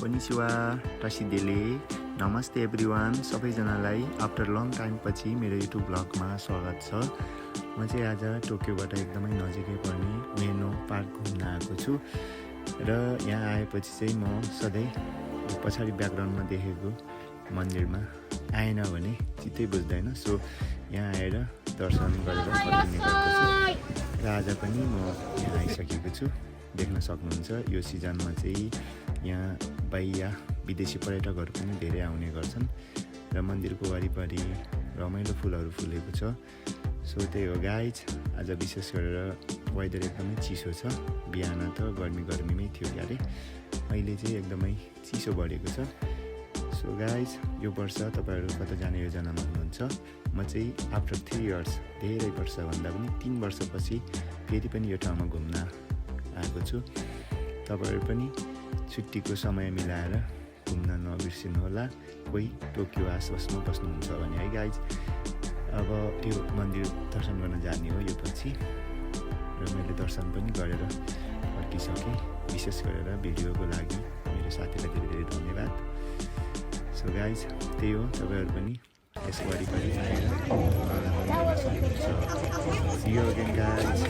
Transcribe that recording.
Konnichiwa टासिदेले नमस्ते everyone सबैजनालाई after long time पछि मेरो युट्युब ब्लगमा स्वागत छ। म चाहिँ आज टोकियोबाट एकदमै नजिकै पर्ने उएनो पार्क घुम्न आएको छु र यहाँ आएपछि चाहिँ म सधैँ पछाडि ब्याकग्राउन्डमा देखेको मन्दिरमा आएन भने चित्तै बुझ्दैन। सो यहाँ आएर दर्शन गरेर फर्किने गर्दछु र आज पनि म यहाँ आइसकेको छु। देख्न सक्नुहुन्छ यो सिजनमा चाहिँ यहाँ बाहिर विदेशी पर्यटकहरू पनि धेरै आउने गर्छन् र मन्दिरको वरिपरि रमाइलो फुलहरू फुलेको छ। सो त्यही हो गाइज, आज विशेष गरेर वेदर एकदमै चिसो छ। बिहान त गर्मीमै थियो क्यारे, अहिले चाहिँ एकदमै चिसो बढेको छ। सो गाइज, यो वर्ष तपाईँहरू कता जाने योजनामा हुनुहुन्छ? म चाहिँ आफ्टर 3 इयर्स, धेरै वर्ष भन्दा पनि 3 वर्षपछि फेरि पनि यो ठाउँमा घुम्न आएको छु। तपाईँहरू पनि छुट्टीको समय मिलाएर घुम्न नबिर्सिनु होला। कोही टोकियो आसपासमा बस्नुहुन्छ भने है गाइज। अब यो मन्दिर दर्शन गर्न जाने हो यो पछि र मैले दर्शन पनि गरेर फर्किसकेँ। विशेष गरेर भिडियोको लागि मेरो साथीलाई धेरै धेरै धन्यवाद। सो गाइज, त्यही हो, तपाईँहरू पनि यस वरिपरि आएर See you again guys.